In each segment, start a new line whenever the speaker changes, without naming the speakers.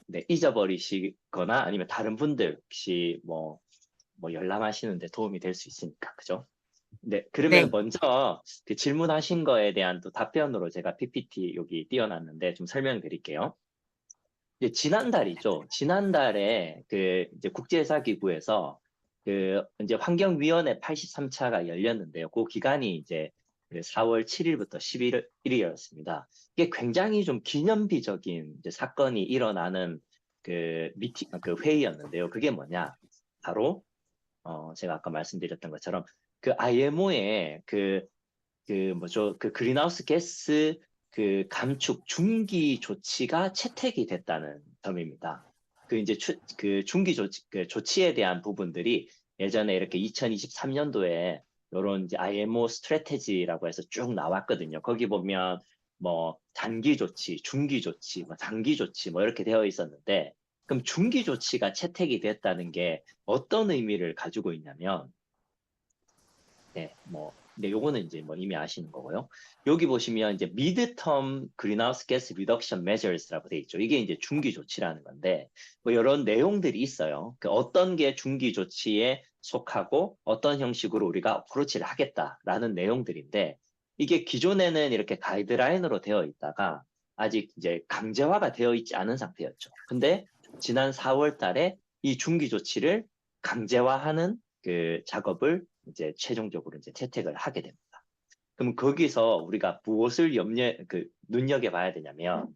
네, 잊어버리시거나 아니면 다른 분들 혹시 뭐 열람하시는데 도움이 될 수 있으니까, 그죠? 네, 그러면
네.
먼저 그 질문하신 거에 대한 또 답변으로 제가 PPT 여기 띄워놨는데 좀 설명드릴게요. 이제 지난달이죠. 지난달에 그 이제 국제사기구에서 그 이제 환경위원회 83차가 열렸는데요. 그 기간이 이제 그 4월 7일부터 11일이었습니다. 이게 굉장히 좀 기념비적인 이제 사건이 일어나는 그 회의였는데요. 그게 뭐냐? 바로 제가 아까 말씀드렸던 것처럼 그 IMO의 그 뭐죠? 그 그린하우스 가스 그 감축 중기 조치가 채택이 됐다는 점입니다. 그 이제 그 중기 조치, 그 조치에 대한 부분들이 예전에 이렇게 2023년도에 이런 이제 IMO 스트래테지라고 해서 쭉 나왔거든요. 거기 보면 뭐 단기 조치, 중기 조치, 뭐 장기 조치 뭐 이렇게 되어 있었는데 그럼 중기 조치가 채택이 됐다는 게 어떤 의미를 가지고 있냐면 네, 네, 요거는 이제 뭐 이미 아시는 거고요. 여기 보시면 이제 미드텀 그린하우스 가스 리덕션 메저스라고 돼 있죠. 이게 이제 중기 조치라는 건데, 뭐 이런 내용들이 있어요. 그 어떤 게 중기 조치에 속하고 어떤 형식으로 우리가 어프로치를 하겠다라는 내용들인데, 이게 기존에는 이렇게 가이드라인으로 되어 있다가 아직 이제 강제화가 되어 있지 않은 상태였죠. 근데 지난 4월 달에 이 중기 조치를 강제화하는 그 작업을 이제 최종적으로 이제 채택을 하게 됩니다. 그럼 거기서 우리가 무엇을 눈여겨봐야 되냐면,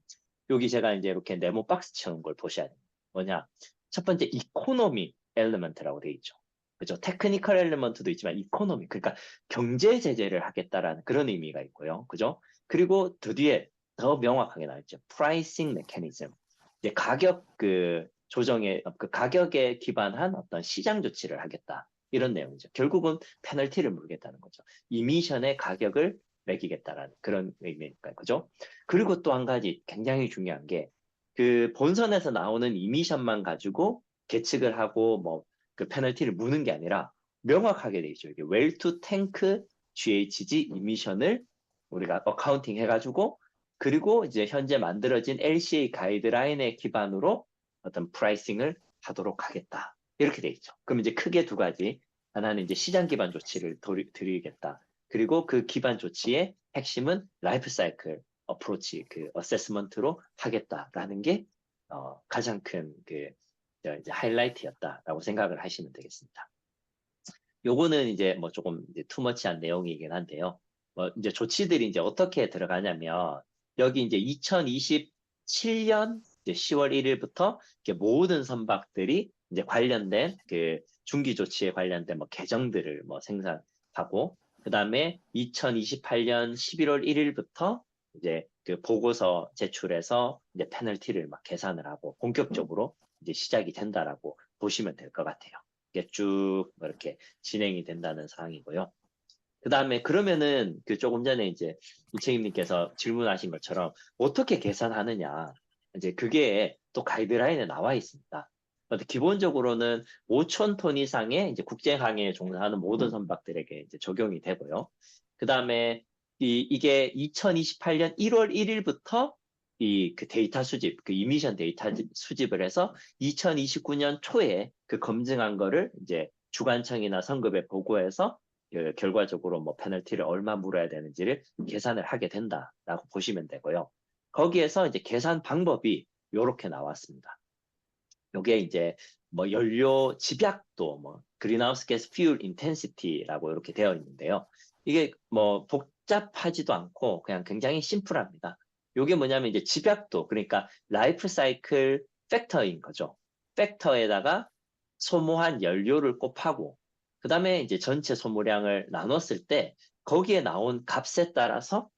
여기 제가 이제 이렇게 네모 박스 채운 걸 보셔야 돼요. 뭐냐? 첫 번째, 이코노미 엘리먼트라고 돼 있죠. 그죠? 테크니컬 엘리먼트도 있지만, 이코노미, 그러니까 경제 제재를 하겠다라는 그런 의미가 있고요. 그죠? 그리고 더 뒤에 더 명확하게 나왔죠. 프라이싱 메커니즘. 이제 가격 그 가격에 기반한 어떤 시장 조치를 하겠다. 이런 내용이죠. 결국은 페널티를 물겠다는 거죠. 이미션의 가격을 매기겠다라는 그런 의미니까요. 그죠? 그리고 또 한 가지 굉장히 중요한 게 그 본선에서 나오는 이미션만 가지고 계측을 하고 뭐 그 페널티를 무는 게 아니라 명확하게 돼 있죠. 이게 웰 투 탱크 GHG 이미션을 우리가 어카운팅 해가지고 그리고 이제 현재 만들어진 LCA 가이드라인에 기반으로 어떤 프라이싱을 하도록 하겠다. 이렇게 돼 있죠. 그럼 이제 크게 두 가지. 하나는 이제 시장 기반 조치를 드리겠다. 그리고 그 기반 조치의 핵심은 라이프 사이클 어프로치 그 어세스먼트로 하겠다라는 게 가장 큰 그 이제 하이라이트였다라고 생각을 하시면 되겠습니다. 요거는 이제 뭐 조금 이제 투머치한 내용이긴 한데요. 뭐 이제 조치들이 이제 어떻게 들어가냐면 여기 이제 2027년 이제 10월 1일부터 모든 선박들이 이제 관련된 그 중기 조치에 관련된 뭐 계정들을 뭐 생산하고 그다음에 2028년 11월 1일부터 이제 그 보고서 제출해서 이제 페널티를 막 계산을 하고 본격적으로 이제 시작이 된다라고 보시면 될 것 같아요. 이게 쭉뭐 이렇게 진행이 된다는 사항이고요. 그 다음에 그러면은 그 조금 전에 이제 이채임님께서 질문하신 것처럼 어떻게 계산하느냐. 이제 그게 또 가이드라인에 나와 있습니다. 기본적으로는 5천 톤 이상의 이제 국제항해에 종사하는 모든 선박들에게 이제 적용이 되고요. 그 다음에 이게 2028년 1월 1일부터 이 그 데이터 수집, 그 이미션 데이터 수집을 해서 2029년 초에 그 검증한 거를 이제 주관청이나 성급에 보고해서 그 결과적으로 뭐 페널티를 얼마 물어야 되는지를 계산을 하게 된다라고 보시면 되고요. 거기에서 이제 계산 방법이 이렇게 나왔습니다. 요게 이제 뭐 연료 집약도 뭐 그린하우스 가스 퓨얼 인텐시티라고 이렇게 되어 있는데요. 이게 뭐 복잡하지도 않고 그냥 굉장히 심플합니다. 요게 뭐냐면 이제 집약도 그러니까 라이프 사이클 팩터인 거죠. 팩터에다가 소모한 연료를 곱하고 그다음에 이제 전체 소모량을 나눴을 때 거기에 나온 값에 따라서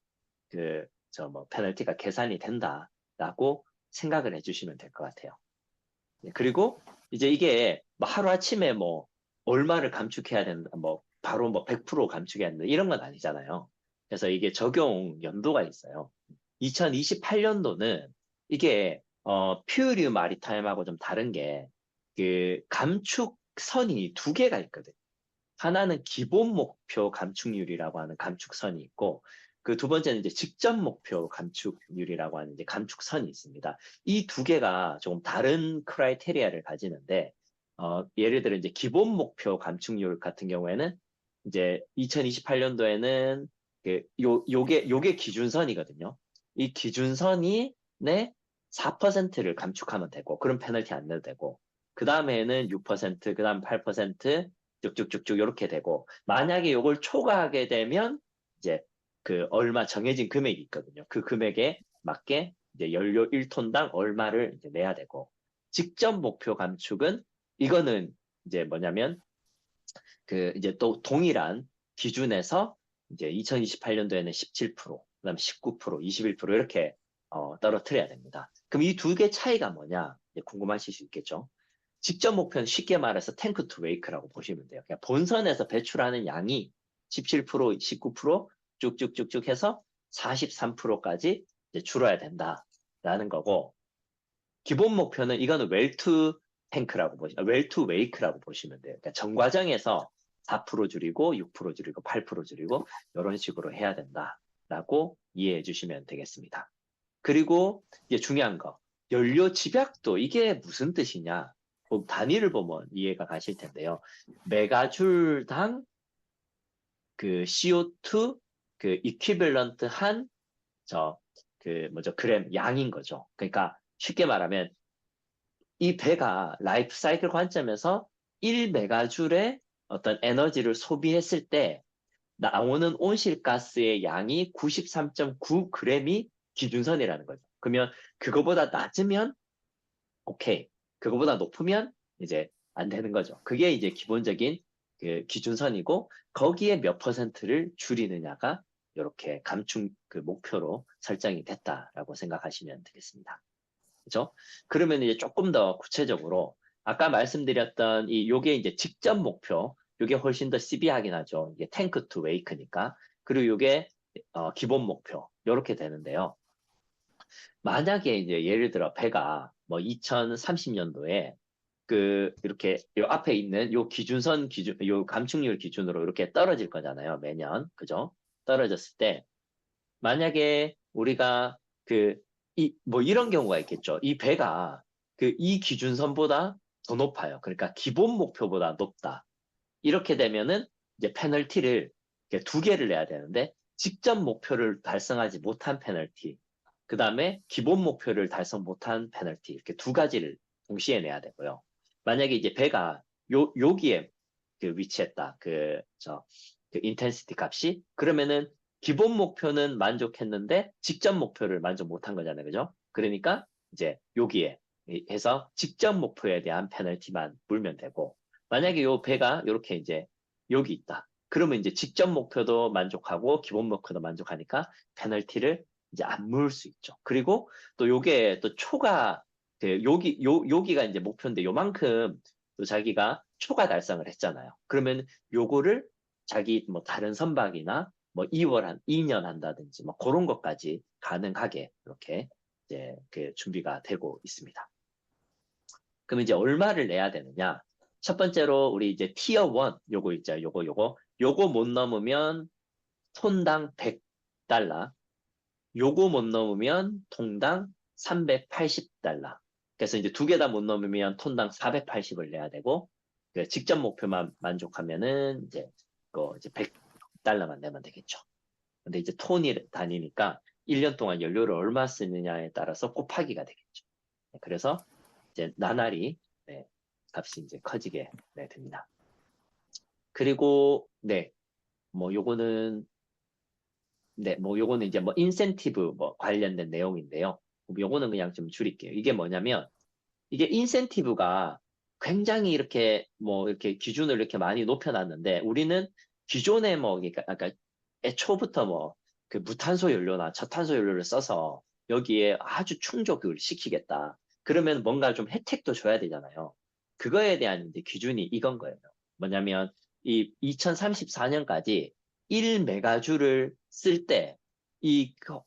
그 저 뭐 페널티가 계산이 된다라고 생각을 해주시면 될 것 같아요. 그리고 이제 이게 뭐 하루아침에 뭐 얼마를 감축해야 된다, 뭐 바로 뭐 100% 감축해야 된다, 이런 건 아니잖아요. 그래서 이게 적용 연도가 있어요. 2028년도는 이게, 퓨리우 마리타임하고 좀 다른 게, 그 감축선이 두 개가 있거든요. 하나는 기본 목표 감축률이라고 하는 감축선이 있고, 그 두 번째는 이제 직접 목표 감축률이라고 하는 이제 감축선이 있습니다. 이 두 개가 조금 다른 크라이테리아를 가지는데, 예를 들어 이제 기본 목표 감축률 같은 경우에는 이제 2028년도에는 요게 기준선이거든요. 이 기준선이 내 4%를 감축하면 되고, 그럼 페널티 안 내도 되고, 그 다음에는 6%, 그 다음 8%, 쭉쭉쭉쭉 이렇게 되고, 만약에 요걸 초과하게 되면 이제 그 얼마 정해진 금액이 있거든요. 그 금액에 맞게 이제 연료 1톤당 얼마를 이제 내야 되고, 직접 목표 감축은 이거는 이제 뭐냐면 그 이제 또 동일한 기준에서 이제 2028년도에는 17%, 그다음 19%, 21% 이렇게 떨어뜨려야 됩니다. 그럼 이 두 개 차이가 뭐냐 궁금하실 수 있겠죠. 직접 목표는 쉽게 말해서 탱크 투 웨이크라고 보시면 돼요. 그냥 본선에서 배출하는 양이 17%, 19% 쭉쭉쭉쭉 해서 43%까지 이제 줄어야 된다라는 거고, 기본 목표는 이거는 웰투 웨이크라고 보시면 돼요. 그러니까 전 과정에서 4% 줄이고 6% 줄이고 8% 줄이고 이런 식으로 해야 된다라고 이해해 주시면 되겠습니다. 그리고 이제 중요한 거, 연료 집약도 이게 무슨 뜻이냐? 단위를 보면 이해가 가실 텐데요. 메가줄당 그 CO2 그 이퀴밸런트 한 그 뭐죠 그램 양인 거죠. 그러니까 쉽게 말하면 이 배가 라이프 사이클 관점에서 1메가줄의 어떤 에너지를 소비했을 때 나오는 온실가스의 양이 93.9g이 기준선이라는 거죠. 그러면 그거보다 낮으면 오케이. 그거보다 높으면 이제 안 되는 거죠. 그게 이제 기본적인 그 기준선이고, 거기에 몇 퍼센트를 줄이느냐가 이렇게 감축 그 목표로 설정이 됐다라고 생각하시면 되겠습니다. 그죠? 그러면 이제 조금 더 구체적으로 아까 말씀드렸던 요게 이제 직접 목표, 요게 훨씬 더 시비하긴 하죠. 이게 탱크 투 웨이크니까. 그리고 요게 기본 목표 이렇게 되는데요. 만약에 이제 예를 들어 배가 뭐 2030년도에 그 이렇게 요 앞에 있는 요 기준선 기준 요 감축률 기준으로 이렇게 떨어질 거잖아요. 매년. 그죠? 떨어졌을 때 만약에 우리가 그 뭐 이런 경우가 있겠죠. 이 배가 그 이 기준선보다 더 높아요. 그러니까 기본 목표보다 높다. 이렇게 되면은 이제 페널티를 이렇게 두 개를 내야 되는데, 직접 목표를 달성하지 못한 페널티, 그 다음에 기본 목표를 달성 못한 페널티, 이렇게 두 가지를 동시에 내야 되고요. 만약에 이제 배가 여기에 그 위치했다. 그 인텐시티 값이, 그러면은 기본 목표는 만족했는데 직접 목표를 만족 못한 거잖아요. 그죠? 그러니까 이제 여기에 해서 직접 목표에 대한 페널티만 물면 되고, 만약에 요 배가 이렇게 이제 여기 있다. 그러면 이제 직접 목표도 만족하고 기본 목표도 만족하니까 페널티를 이제 안 물을 수 있죠. 그리고 또 요게 또 초과 그 여기가 이제 목표인데 요만큼 또 자기가 초과 달성을 했잖아요. 그러면 요거를 자기 뭐 다른 선박이나 뭐 2년 한다든지 뭐 그런 것까지 가능하게 이렇게 이제 그 준비가 되고 있습니다. 그럼 이제 얼마를 내야 되느냐? 첫 번째로 우리 이제 티어 1 요거 있죠. 요거 못 넘으면 톤당 100달러, 요거 못 넘으면 톤당 380달러. 그래서 이제 두 개 다 못 넘으면 톤당 480을 내야 되고, 그 직접 목표만 만족하면은 이제 100달러만 내면 되겠죠. 근데 이제 톤이 다니니까 1년 동안 연료를 얼마 쓰느냐에 따라서 곱하기가 되겠죠. 그래서 이제 나날이 네, 값이 이제 커지게 네, 됩니다. 그리고 뭐 요거는 이제 뭐 인센티브 뭐 관련된 내용인데요. 요거는 그냥 좀 줄일게요. 이게 뭐냐면 이게 인센티브가 굉장히 이렇게 뭐 이렇게 기준을 이렇게 많이 높여놨는데, 우리는 기존에 뭐 그러니까 아까 애초부터 뭐 그 무탄소 연료나 저탄소 연료를 써서 여기에 아주 충족을 시키겠다. 그러면 뭔가 좀 혜택도 줘야 되잖아요. 그거에 대한 이제 기준이 이건 거예요. 뭐냐면 이 2034년까지 1메가줄을 쓸 때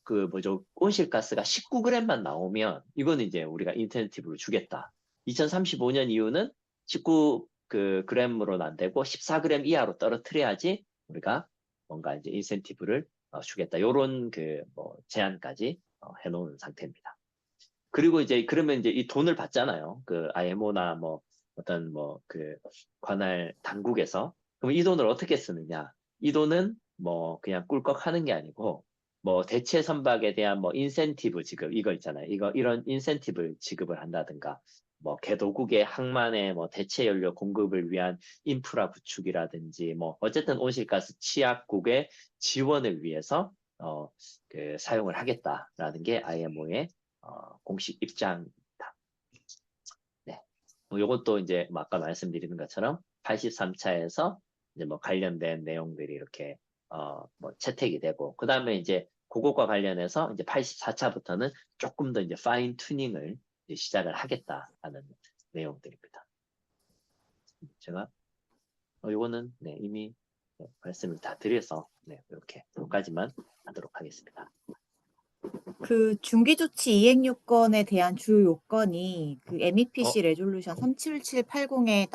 그 뭐죠 온실가스가 19g만 나오면 이거는 이제 우리가 인센티브를 주겠다. 2035년 이후는 19 그 그램으로는 안 되고 14g 이하로 떨어뜨려야지 우리가 뭔가 이제 인센티브를 주겠다. 요런 뭐 제안까지 해놓은 상태입니다. 그리고 이제 그러면 이제 이 돈을 받잖아요. 그 IMO나 뭐 어떤 뭐 그 관할 당국에서. 그럼 이 돈을 어떻게 쓰느냐? 이 돈은 뭐 그냥 꿀꺽 하는 게 아니고 뭐 대체 선박에 대한 뭐 인센티브 지급 이거 있잖아요. 이런 인센티브를 지급을 한다든가 뭐 개도국의 항만의 뭐 대체 연료 공급을 위한 인프라 구축이라든지 뭐 어쨌든 온실가스 취약국의 지원을 위해서 사용을 하겠다라는 게 IMO의 공식 입장입니다. 네. 뭐 요것도 이제 뭐 아까 말씀드리는 것처럼 83차에서 이제 뭐 관련된 내용들이 이렇게 뭐 채택이 되고 그 다음에 이제 그것과 관련해서 이제 84차부터는 조금 더 이제 파인 튜닝을 이제 시작을 하겠다라는 내용들입니다. 제가 요거는 네, 이미 말씀을 다 드려서 네, 이렇게 여기까지만 하도록 하겠습니다.
그 중기조치 이행 요건에 대한 주요 요건이 그 MEPC 레졸루션 37780에